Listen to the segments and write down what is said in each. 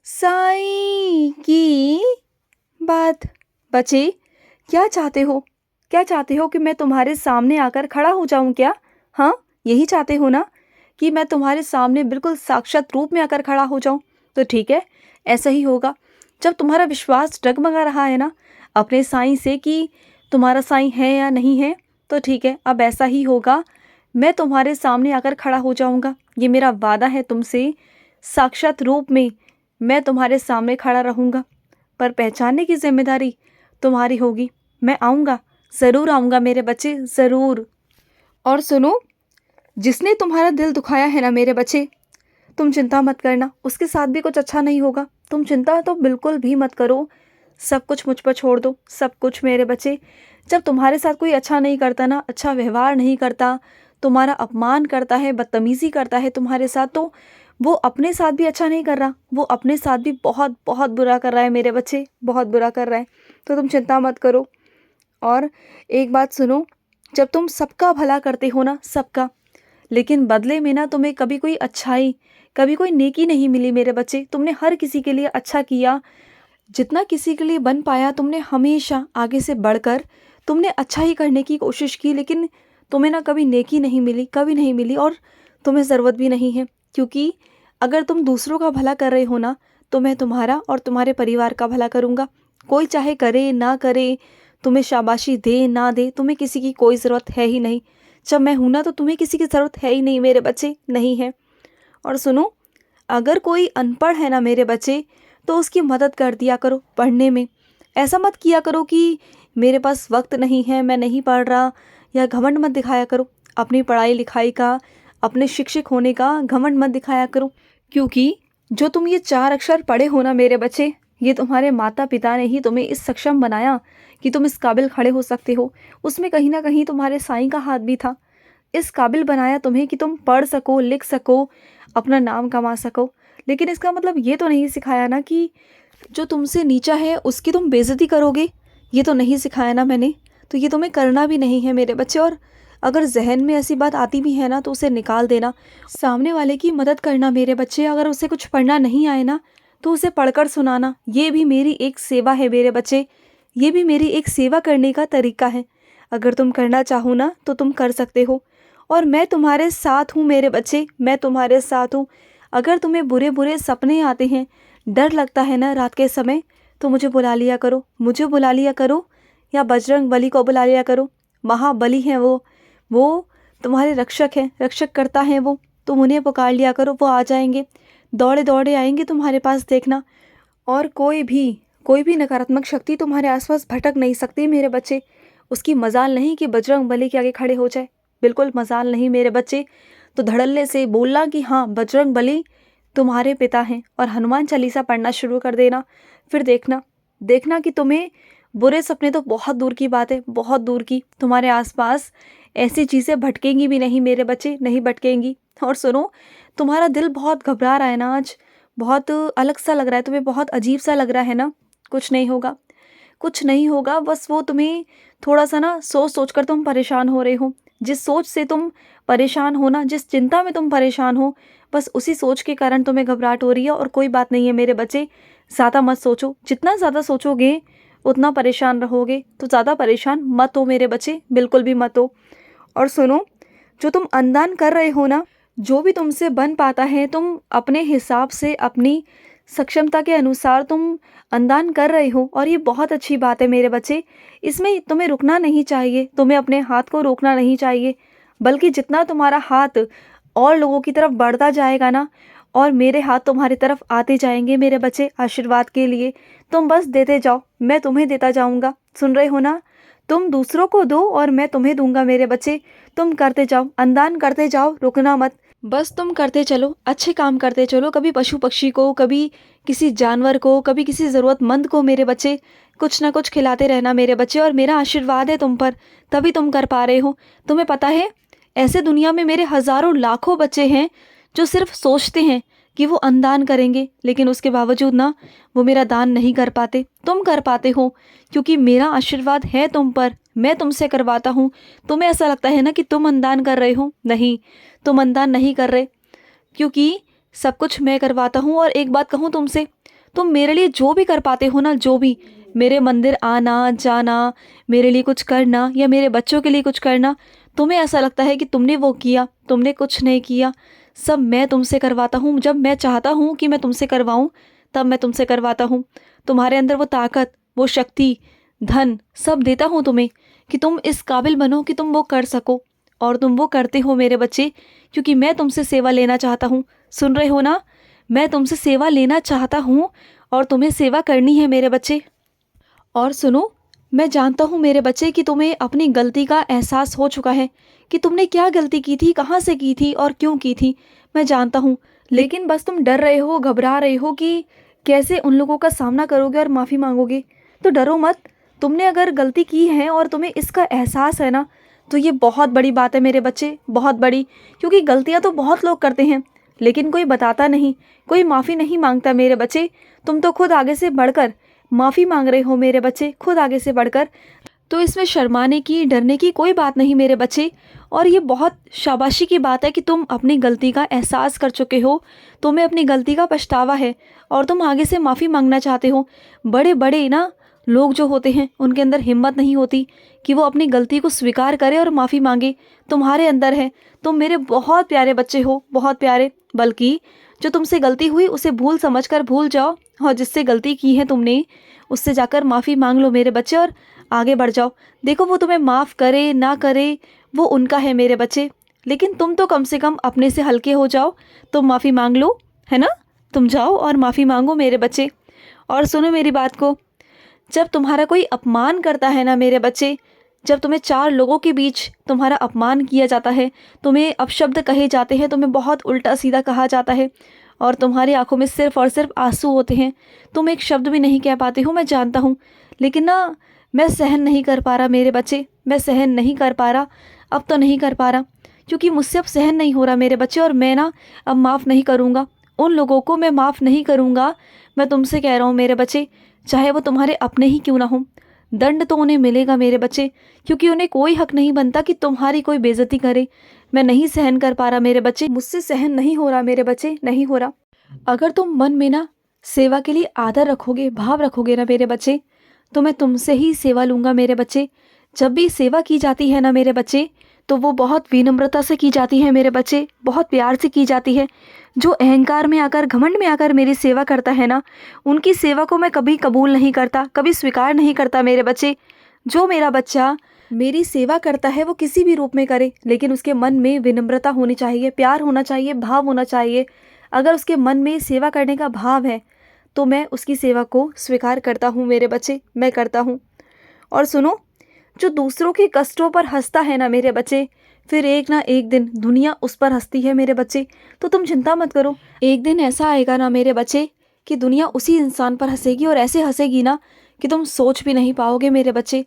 साईं की बात। बच्चे, क्या चाहते हो? क्या चाहते हो कि मैं तुम्हारे सामने आकर खड़ा हो जाऊं क्या? हाँ, यही चाहते हो ना कि मैं तुम्हारे सामने बिल्कुल साक्षात रूप में आकर खड़ा हो जाऊं? तो ठीक है, ऐसा ही होगा। जब तुम्हारा विश्वास डगमगा रहा है ना अपने साईं से कि तुम्हारा साईं है या नहीं है, तो ठीक है, अब ऐसा ही होगा। मैं तुम्हारे सामने आकर खड़ा हो जाऊंगा, ये मेरा वादा है तुमसे। साक्षात रूप में मैं तुम्हारे सामने खड़ा रहूंगा, पर पहचानने की जिम्मेदारी तुम्हारी होगी। मैं आऊँगा, ज़रूर आऊँगा मेरे बच्चे, ज़रूर। और सुनो, जिसने तुम्हारा दिल दुखाया है ना मेरे बच्चे, तुम चिंता मत करना, उसके साथ भी कुछ अच्छा नहीं होगा। तुम चिंता तो बिल्कुल भी मत करो, सब कुछ मुझ पर छोड़ दो, सब कुछ मेरे बच्चे। जब तुम्हारे साथ कोई अच्छा नहीं करता ना, अच्छा व्यवहार नहीं करता, तुम्हारा अपमान करता है, बदतमीज़ी करता है तुम्हारे साथ, तो वो अपने साथ भी अच्छा नहीं कर रहा, वो अपने साथ भी बहुत बहुत बुरा कर रहा है मेरे बच्चे, बहुत बुरा कर रहा है। तो तुम चिंता मत करो। और एक बात सुनो, जब तुम सबका भला करते हो ना, सबका, लेकिन बदले में ना तुम्हें कभी कोई अच्छाई, कभी कोई नेकी नहीं मिली मेरे बच्चे। तुमने हर किसी के लिए अच्छा किया, जितना किसी के लिए बन पाया तुमने हमेशा आगे से बढ़कर तुमने अच्छा ही करने की कोशिश की, लेकिन तुम्हें ना कभी नेकी नहीं मिली, कभी नहीं मिली, और तुम्हें ज़रूरत भी नहीं है। क्योंकि अगर तुम दूसरों का भला कर रहे हो ना, तो मैं तुम्हारा और तुम्हारे परिवार का भला करूँगा। कोई चाहे करे ना करे, तुम्हें शाबाशी दे ना दे, तुम्हें किसी की कोई ज़रूरत है ही नहीं। जब मैं हूं ना, तो तुम्हें किसी की ज़रूरत है ही नहीं मेरे बच्चे, नहीं है। और सुनो, अगर कोई अनपढ़ है ना मेरे बच्चे, तो उसकी मदद कर दिया करो पढ़ने में। ऐसा मत किया करो कि मेरे पास वक्त नहीं है, मैं नहीं पढ़ रहा, या घमंड मत दिखाया करो अपनी पढ़ाई लिखाई का, अपने शिक्षक होने का घमंड मत दिखाया करो। क्योंकि जो तुम ये 4 अक्षर पढ़े हो ना मेरे बच्चे, ये तुम्हारे माता पिता ने ही तुम्हें इस सक्षम बनाया कि तुम इस काबिल खड़े हो सकते हो। उसमें कहीं ना कहीं तुम्हारे साईं का हाथ भी था। इस काबिल बनाया तुम्हें कि तुम पढ़ सको, लिख सको, अपना नाम कमा सको। लेकिन इसका मतलब ये तो नहीं सिखाया ना कि जो तुमसे नीचा है उसकी तुम बेइज्जती करोगे। ये तो नहीं सिखाया ना मैंने, तो ये तुम्हें करना भी नहीं है मेरे बच्चे। और अगर जहन में ऐसी बात आती भी है ना, तो उसे निकाल देना। सामने वाले की मदद करना मेरे बच्चे। अगर उसे कुछ पढ़ना नहीं आए ना, तो उसे पढ़कर सुनाना, ये भी मेरी एक सेवा है मेरे बच्चे। ये भी मेरी एक सेवा करने का तरीका है। अगर तुम करना चाहो ना, तो तुम कर सकते हो। और मैं तुम्हारे साथ हूँ मेरे बच्चे, मैं तुम्हारे साथ हूँ। अगर तुम्हें बुरे बुरे सपने आते हैं, डर लगता है ना रात के समय, तो मुझे बुला लिया करो, मुझे बुला लिया करो, या बजरंग बली को बुला लिया करो। महाबली हैं वो तुम्हारे रक्षक हैं, रक्षक करता है वो। तुम उन्हें पुकार लिया करो, वो आ जाएंगे, दौड़े दौड़े आएंगे तुम्हारे पास, देखना। और कोई भी नकारात्मक शक्ति तुम्हारे आसपास भटक नहीं सकती मेरे बच्चे। उसकी मजाल नहीं कि बजरंग बली के आगे खड़े हो जाए, बिल्कुल मजाल नहीं मेरे बच्चे। तो धड़ल्ले से बोलना कि हाँ, बजरंग बली तुम्हारे पिता हैं, और हनुमान चालीसा पढ़ना शुरू कर देना। फिर देखना, देखना कि तुम्हें बुरे सपने तो बहुत दूर की बात है, बहुत दूर की, तुम्हारे आसपास ऐसी चीज़ें भटकेंगी भी नहीं मेरे बच्चे, नहीं भटकेंगी। और सुनो, तुम्हारा दिल बहुत घबरा रहा है ना आज, बहुत अलग सा लग रहा है तुम्हें, बहुत अजीब सा लग रहा है ना। कुछ नहीं होगा, कुछ नहीं होगा, बस वो तुम्हें थोड़ा सा ना सोच सोच कर तुम परेशान हो रहे हो। जिस सोच से तुम परेशान हो ना, जिस चिंता में तुम परेशान हो, बस उसी सोच के कारण तुम्हें घबराहट हो रही है। और कोई बात नहीं है मेरे बच्चे, ज़्यादा मत सोचो। जितना ज़्यादा सोचोगे उतना परेशान रहोगे, तो ज़्यादा परेशान मत हो मेरे बच्चे, बिल्कुल भी मत हो। और सुनो, जो तुम अनदान कर रहे हो ना, जो भी तुमसे बन पाता है, तुम अपने हिसाब से, अपनी सक्षमता के अनुसार तुम अनदान कर रहे हो, और ये बहुत अच्छी बात है मेरे बच्चे। इसमें तुम्हें रुकना नहीं चाहिए, तुम्हें अपने हाथ को रोकना नहीं चाहिए, बल्कि जितना तुम्हारा हाथ और लोगों की तरफ बढ़ता जाएगा ना, और मेरे हाथ तुम्हारी तरफ आते जाएंगे मेरे बच्चे आशीर्वाद के लिए, तुम बस देते जाओ, मैं तुम्हें देता जाऊंगा। सुन रहे हो ना? तुम दूसरों को दो और मैं तुम्हें दूंगा मेरे बच्चे। तुम करते जाओ, अनदान करते जाओ, रुकना मत। बस तुम करते चलो, अच्छे काम करते चलो, कभी पशु पक्षी को, कभी किसी जानवर को, कभी किसी ज़रूरतमंद को मेरे बच्चे, कुछ ना कुछ खिलाते रहना मेरे बच्चे। और मेरा आशीर्वाद है तुम पर, तभी तुम कर पा रहे हो। तुम्हें पता है, ऐसे दुनिया में मेरे हज़ारों लाखों बच्चे हैं जो सिर्फ सोचते हैं कि वो अनदान करेंगे, लेकिन उसके बावजूद ना वो मेरा दान नहीं कर पाते। तुम कर पाते हो, क्योंकि मेरा आशीर्वाद है तुम पर, मैं तुमसे करवाता हूँ। तुम्हें ऐसा लगता है ना कि तुम अनदान कर रहे हो, नहीं, तुम अनदान नहीं कर रहे, क्योंकि सब कुछ मैं करवाता हूँ। और एक बात कहूँ तुमसे, तुम मेरे लिए जो भी कर पाते हो ना, जो भी, मेरे मंदिर आना जाना, मेरे लिए कुछ करना या मेरे बच्चों के लिए कुछ करना, तुम्हें ऐसा लगता है कि तुमने वो किया, तुमने कुछ नहीं किया। सब मैं तुमसे करवाता हूँ। जब मैं चाहता हूँ कि मैं तुमसे करवाऊँ तब मैं तुमसे करवाता हूँ। तुम्हारे अंदर वो ताकत, वो शक्ति, धन सब देता हूँ तुम्हें कि तुम इस काबिल बनो कि तुम वो कर सको। और तुम वो करते हो मेरे बच्चे, क्योंकि मैं तुमसे सेवा लेना चाहता हूँ। सुन रहे हो ना? मैं तुमसे सेवा लेना चाहता हूँ और तुम्हें सेवा करनी है मेरे बच्चे। और सुनो, मैं जानता हूँ मेरे बच्चे कि तुम्हें अपनी गलती का एहसास हो चुका है कि तुमने क्या गलती की थी, कहाँ से की थी और क्यों की थी। मैं जानता हूँ, लेकिन बस तुम डर रहे हो, घबरा रहे हो कि कैसे उन लोगों का सामना करोगे और माफ़ी मांगोगे। तो डरो मत। तुमने अगर गलती की है और तुम्हें इसका एहसास है ना, तो ये बहुत बड़ी बात है मेरे बच्चे, बहुत बड़ी। क्योंकि गलतियाँ तो बहुत लोग करते हैं, लेकिन कोई बताता नहीं, कोई माफ़ी नहीं मांगता मेरे बच्चे। तुम तो खुद आगे से बढ़कर माफ़ी मांग रहे हो मेरे बच्चे, खुद आगे से बढ़कर। तो इसमें शर्माने की, डरने की कोई बात नहीं मेरे बच्चे। और ये बहुत शाबाशी की बात है कि तुम अपनी गलती का एहसास कर चुके हो, तुम्हें अपनी गलती का पछतावा है और तुम आगे से माफ़ी मांगना चाहते हो। बड़े बड़े ना लोग जो होते हैं, उनके अंदर हिम्मत नहीं होती कि वो अपनी गलती को स्वीकार करे और माफ़ी मांगे। तुम्हारे अंदर है। तुम मेरे बहुत प्यारे बच्चे हो, बहुत प्यारे। बल्कि जो तुमसे गलती हुई उसे भूल समझकर भूल जाओ, और जिससे गलती की है तुमने उससे जाकर माफ़ी मांग लो मेरे बच्चे और आगे बढ़ जाओ। देखो, वो तुम्हें माफ़ करे ना करे वो उनका है मेरे बच्चे, लेकिन तुम तो कम से कम अपने से हल्के हो जाओ। तुम माफ़ी मांग लो, है ना? तुम जाओ और माफ़ी मांगो मेरे बच्चे। और सुनो मेरी बात को, जब तुम्हारा कोई अपमान करता है ना मेरे बच्चे, जब तुम्हें 4 लोगों के बीच तुम्हारा अपमान किया जाता है, तुम्हें अपशब्द कहे जाते हैं, तुम्हें बहुत उल्टा सीधा कहा जाता है और तुम्हारी आंखों में सिर्फ और सिर्फ आंसू होते हैं, तुम एक शब्द भी नहीं कह पाते हो, मैं जानता हूँ। लेकिन ना, मैं सहन नहीं कर पा रहा मेरे बच्चे, मैं सहन नहीं कर पा रहा। अब तो नहीं कर पा रहा, क्योंकि मुझसे अब सहन नहीं हो रहा मेरे बच्चे। और मैं ना अब माफ़ नहीं करूँगा उन लोगों को, मैं माफ़ नहीं करूँगा। मैं तुमसे कह रहा हूँ मेरे बच्चे, चाहे वो तुम्हारे अपने ही क्यों ना हो, दंड तो उन्हें मिलेगा मेरे बच्चे, क्योंकि उन्हें कोई हक नहीं बनता कि तुम्हारी कोई बेइज्जती करे। मैं नहीं सहन कर पा रहा मेरे बच्चे, मुझसे सहन नहीं हो रहा मेरे बच्चे, नहीं हो रहा। अगर तुम मन में ना सेवा के लिए आदर रखोगे, भाव रखोगे ना मेरे बच्चे, तो मैं तुमसे ही सेवा लूँगा मेरे बच्चे। जब भी सेवा की जाती है ना मेरे बच्चे, तो वो बहुत विनम्रता से की जाती है मेरे बच्चे, बहुत प्यार से की जाती है। जो अहंकार में आकर, घमंड में आकर मेरी सेवा करता है ना, उनकी सेवा को मैं कभी कबूल नहीं करता, कभी स्वीकार नहीं करता मेरे बच्चे। जो मेरा बच्चा मेरी सेवा करता है वो किसी भी रूप में करे, लेकिन उसके मन में विनम्रता होनी चाहिए, प्यार होना चाहिए, भाव होना चाहिए। अगर उसके मन में सेवा करने का भाव है तो मैं उसकी सेवा को स्वीकार करता हूँ मेरे बच्चे, मैं करता हूँ। और सुनो, जो दूसरों के कष्टों पर हंसता है ना मेरे बच्चे, फिर एक ना एक दिन दुनिया उस पर हंसती है मेरे बच्चे। तो तुम चिंता मत करो, एक दिन ऐसा आएगा ना मेरे बच्चे कि दुनिया उसी इंसान पर हंसेगी, और ऐसे हंसेगी ना कि तुम सोच भी नहीं पाओगे मेरे बच्चे।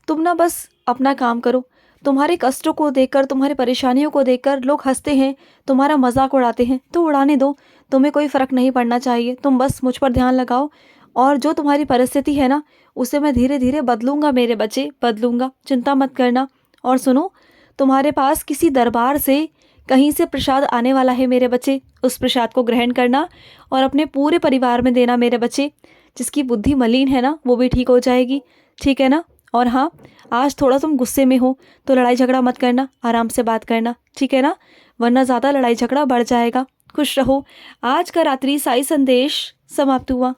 तुम ना बस अपना काम करो। तुम्हारे कष्टों को देखकर, तुम्हारी परेशानियों को देखकर लोग हंसते हैं, तुम्हारा मजाक उड़ाते हैं, तो उड़ाने दो, तुम्हें कोई फ़र्क नहीं पड़ना चाहिए। तुम बस मुझ पर ध्यान लगाओ, और जो तुम्हारी परिस्थिति है ना उसे मैं धीरे धीरे बदलूंगा मेरे बच्चे, बदलूंगा, चिंता मत करना। और सुनो, तुम्हारे पास किसी दरबार से कहीं से प्रसाद आने वाला है मेरे बच्चे, उस प्रसाद को ग्रहण करना और अपने पूरे परिवार में देना मेरे बच्चे। जिसकी बुद्धि मलिन है ना वो भी ठीक हो जाएगी, ठीक है ना? और हाँ, आज थोड़ा तुम गुस्से में हो तो लड़ाई झगड़ा मत करना, आराम से बात करना, ठीक है ना? वरना ज़्यादा लड़ाई झगड़ा बढ़ जाएगा। खुश रहो। आज का रात्रि साई संदेश समाप्त हुआ।